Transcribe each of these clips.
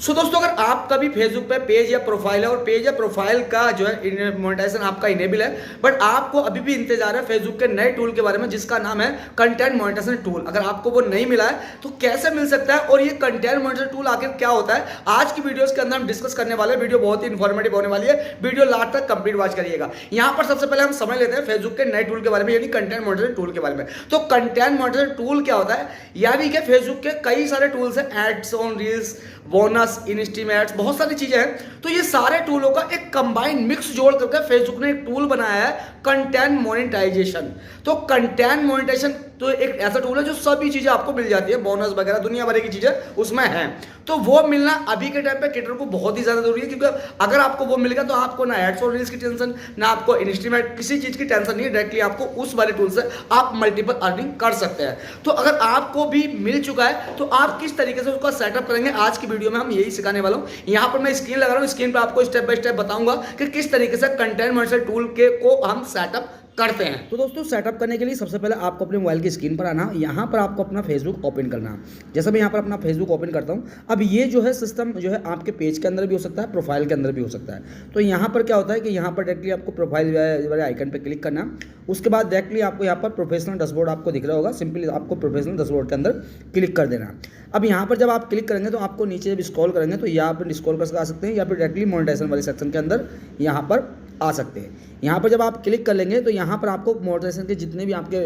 सो दोस्तों, अगर आपका भी फेसबुक पे पेज या प्रोफाइल है और पेज या प्रोफाइल का जो है मोनेटाइजेशन आपका इनेबल है, बट आपको अभी भी इंतजार है फेसबुक के नए टूल के बारे में जिसका नाम है कंटेंट मोनेटाइजेशन टूल। अगर आपको वो नहीं मिला है तो कैसे मिल सकता है और ये कंटेंट मोनेटाइजेशन टूल आखिर क्या होता है, आज की वीडियोस के अंदर हम डिस्कस करने वाले हैं। वीडियो बहुत ही इंफॉर्मेटिव होने वाली है, वीडियो लास्ट तक कंप्लीट वॉच करिएगा। यहाँ पर सबसे पहले हम समझ लेते हैं फेसबुक के नए टूल के बारे में, यानी कंटेंट मोनेटाइजेशन टूल के बारे में। तो कंटेंट मोनेटाइजेशन टूल क्या होता है, यानी कि फेसबुक के कई सारे टूल्स हैं, एड्स ऑन रील्स, बोनस, इनस्टीमेट्स, बहुत सारी चीजें हैं। तो ये सारे टूलों का एक कंबाइंड मिक्स जोड़ करके फेसबुक ने एक टूल बनाया है कंटेंट मोनेटाइजेशन। तो कंटेंट मोनेटाइजेशन तो एक ऐसा टूल है जो सभी चीजें आपको मिल जाती है, बोनस वगैरह दुनिया भर की चीजें उसमें हैं। तो वो मिलना अभी के टाइम पे क्रिएटर को बहुत ही ज्यादा जरूरी है, क्योंकि अगर आपको वो मिलेगा तो आपको ना एड्स और रील्स की टेंशन, ना आपको इनस्टीमेट, किसी चीज की टेंशन नहीं है। डायरेक्टली आपको उस वाले टूल से आप मल्टीपल अर्निंग कर सकते हैं। तो अगर आपको भी मिल चुका है तो आप किस तरीके से उसका सेटअप करेंगे, आज की वीडियो में हम यही सिखाने वाला हूं। यहां पर मैं स्क्रीन लगा रहा हूं, स्क्रीन पर आपको स्टेप बाय स्टेप बताऊंगा कि किस तरीके से कंटेंट मोनेटाइजेशन टूल के को हम सेटअप करते हैं। तो दोस्तों, सेटअप करने के लिए सबसे पहले आपको अपने मोबाइल की स्क्रीन पर आना, यहाँ पर आपको अपना फेसबुक ओपन करना। जैसे मैं यहाँ पर अपना फेसबुक ओपन करता हूँ, अब ये जो है सिस्टम जो है आपके पेज के अंदर भी हो सकता है, प्रोफाइल के अंदर भी हो सकता है। तो यहाँ पर क्या होता है कि यहाँ पर डायरेक्टली आपको प्रोफाइल वाले आइकन पर क्लिक करना। उसके बाद डायरेक्टली आपको यहाँ पर प्रोफेशनल डैशबोर्ड आपको दिख रहा होगा, सिंपली आपको प्रोफेशनल डैशबोर्ड के अंदर क्लिक कर देना। अब यहाँ पर जब आप क्लिक करेंगे तो आपको नीचे जब स्क्रॉल करेंगे तो यहाँ पर स्क्रॉल कर आ सकते हैं, या फिर डायरेक्टली मोनेटाइजेशन वाले सेक्शन के अंदर यहाँ पर आ सकते हैं। यहाँ पर जब आप क्लिक कर लेंगे तो यहाँ पर आपको मोनेटाइजेशन के जितने भी आपके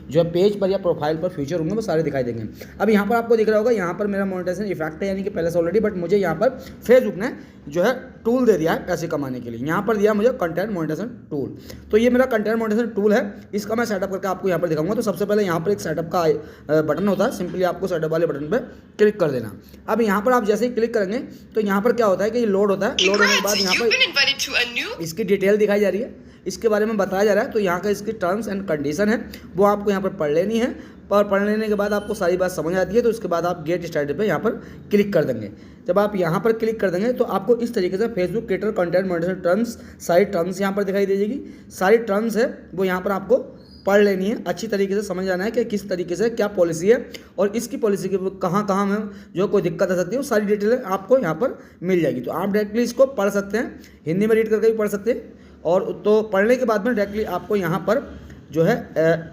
जो है पेज पर या प्रोफाइल पर फीचर होंगे वो सारे दिखाई देंगे। अब यहाँ पर आपको दिख रहा होगा, यहाँ पर मेरा मोनेटाइजेशन इफेक्ट है, यानी कि पहले से ऑलरेडी, बट मुझे यहाँ पर फेसबुक ने जो है टूल दे दिया है पैसे कमाने के लिए। यहाँ पर दिया मुझे कंटेंट मोनेटाइजेशन टूल। तो ये मेरा कंटेंट मोनेटाइजेशन टूल है, इसका मैं सेटअप करके आपको यहाँ पर दिखाऊंगा। तो सबसे पहले यहाँ पर एक सेटअप का बटन होता है, सिंपली आपको सेटअप वाले बटन पर क्लिक कर देना। अब यहाँ पर आप जैसे ही क्लिक करेंगे तो यहाँ पर क्या होता है कि ये लोड होता है। लोड होने के बाद यहाँ पर इसकी डिटेल दिखाई जा रही है, इसके बारे में बताया जा रहा है। तो यहाँ का इसकी टर्म्स एंड कंडीशन है वो आपको यहाँ पर पढ़ लेनी है, और पढ़ लेने के बाद आपको सारी बात समझ आती है। तो उसके बाद आप गेट स्टार्टेड पे यहाँ पर क्लिक कर देंगे। जब आप यहाँ पर क्लिक कर देंगे तो आपको इस तरीके से Facebook creator content monetization terms, सारी टर्म्स यहाँ पर दिखाई दे जाएगी। सारी टर्म्स है वो यहाँ पर आपको पढ़ लेनी है, अच्छी तरीके से समझ आना है कि किस तरीके से क्या पॉलिसी है और इसकी पॉलिसी के कहाँ कहाँ में जो कोई दिक्कत आ सकती है वो सारी डिटेलें आपको यहाँ पर मिल जाएगी। तो आप डायरेक्टली इसको पढ़ सकते हैं, हिंदी में रीड करके भी पढ़ सकते हैं। और तो पढ़ने के बाद में डायरेक्टली आपको यहाँ पर जो है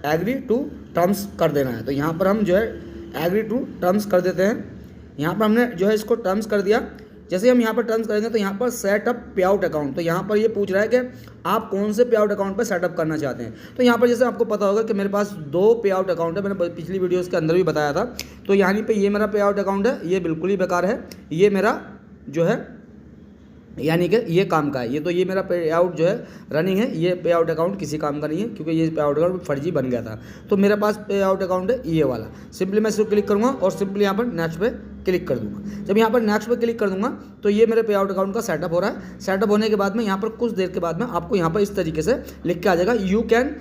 एग्री टू टर्म्स कर देना है। तो यहाँ पर हम जो है एग्री टू टर्म्स कर देते हैं। यहाँ पर हमने जो है इसको टर्म्स कर दिया। जैसे हम यहाँ पर टर्म्स करेंगे तो यहाँ पर सेटअप पे आउट अकाउंट, तो यहाँ पर ये पूछ रहा है कि आप कौन से पे आउट अकाउंट पर सेटअप करना चाहते हैं। तो यहाँ पर जैसे आपको पता होगा कि मेरे पास 2 पे आउट अकाउंट है, मैंने पिछली वीडियोस के अंदर भी बताया था। तो यहाँ पे ये मेरा पे आउट अकाउंट है, ये बिल्कुल ही बेकार है। ये मेरा जो है यानी कि ये काम का है, ये तो ये मेरा पे आउट जो है रनिंग है, ये पे आउट अकाउंट किसी काम का नहीं है, क्योंकि ये पे आउट अकाउंट फर्जी बन गया था। तो मेरे पास पे आउट अकाउंट है ये वाला। सिंपली मैं इसको क्लिक करूँगा और सिंपली यहाँ पर नेक्स्ट पे क्लिक कर दूंगा। जब यहाँ पर नेक्स्ट पे क्लिक कर दूंगा तो ये मेरे पे आउट अकाउंट का सेटअप हो रहा है। सेटअप होने के बाद में यहाँ पर कुछ देर के बाद में आपको यहाँ पर इस तरीके से लिख के आ जाएगा, you can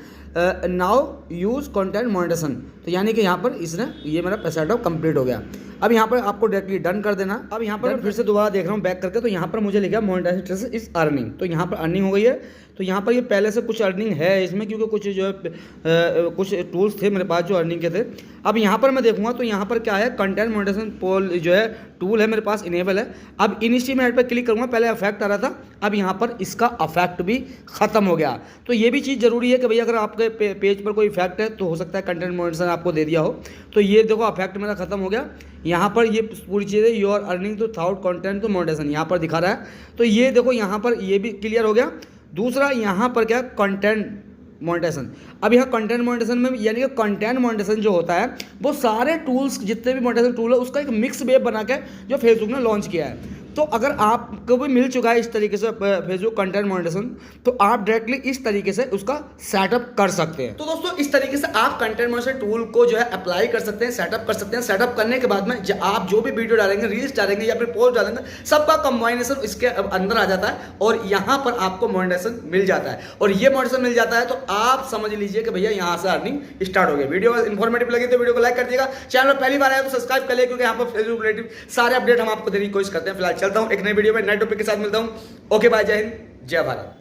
now use content monetization. तो यानी कि यहाँ पर इसने ये मेरा सेटअप कंप्लीट हो गया। अब यहाँ पर आपको डायरेक्टली डन कर देना। अब यहाँ पर फिर से दोबारा देख रहा हूँ बैक करके, तो यहाँ पर मुझे लिखा मोनेटाइजेशन इज अर्निंग। तो यहाँ पर अर्निंग हो गई है। तो यहाँ पर ये पहले से कुछ अर्निंग है इसमें, क्योंकि कुछ जो है कुछ टूल्स थे मेरे पास जो अर्निंग के थे। अब यहाँ पर मैं देखूँगा तो यहाँ पर क्या है, कंटेंट मोनेटाइजेशन पोल जो है टूल है मेरे पास इनेबल है। अब इनिशिएट पर क्लिक करूँगा, पहले अफेक्ट आ रहा था, अब यहाँ पर इसका अफेक्ट भी ख़त्म हो गया। तो ये भी चीज़ ज़रूरी है कि भैया अगर आपके पेज पर कोई इफेक्ट है तो हो सकता है कंटेंट मोनेटाइजेशन आपको दे दिया हो। तो ये देखो अफेक्ट मेरा खत्म हो गया। यहाँ पर ये पूरी चीज़ें you are earning to without content तो मोनेटाइजेशन यहाँ पर दिखा रहा है। तो ये देखो यहाँ पर ये भी क्लियर हो गया। दूसरा यहाँ पर क्या, कंटेंट मोनेटाइजेशन। अब यहाँ कंटेंट मोनेटाइजेशन में यानी कि कंटेंट मोनेटाइजेशन जो होता है वो सारे टूल्स जितने भी मोनेटाइजेशन टूल है उसका एक मिक्स वेब बना के जो फेसबुक ने लॉन्च किया है। तो अगर आपको भी मिल चुका है इस तरीके से फेसबुक कंटेंट मोनेटाइजेशन, तो आप डायरेक्टली इस तरीके से उसका सेटअप कर सकते हैं। तो दोस्तों, इस तरीके से आप कंटेंट मोनेटाइजेशन टूल को जो है अप्लाई कर सकते हैं, सेटअप कर सकते हैं। सेटअप करने के बाद में आप जो भी वीडियो डालेंगे, रील्स डालेंगे या फिर पोस्ट डालेंगे, सबका कंबाइनेशन इसके अंदर आ जाता है और यहाँ पर आपको मोनेटाइजेशन मिल जाता है। और ये मोनेटाइजेशन मिल जाता है तो आप समझ लीजिए कि भैया यहाँ से अर्निंग स्टार्ट हो गई। वीडियो इन्फॉर्मेटिव लगी तो वीडियो को लाइक कर दिएगा, चैनल पहली बार आया तो सब्सक्राइब कर लिया, क्योंकि यहाँ पर फेसबुक रिलेटेड सारे अपडेट हम आपको देने की कोशिश करते हैं। फिलहाल चलता हूँ एक नई वीडियो में नए टॉपिक के साथ मिलता हूँ। ओके बाय, जय हिंद, जय भारत।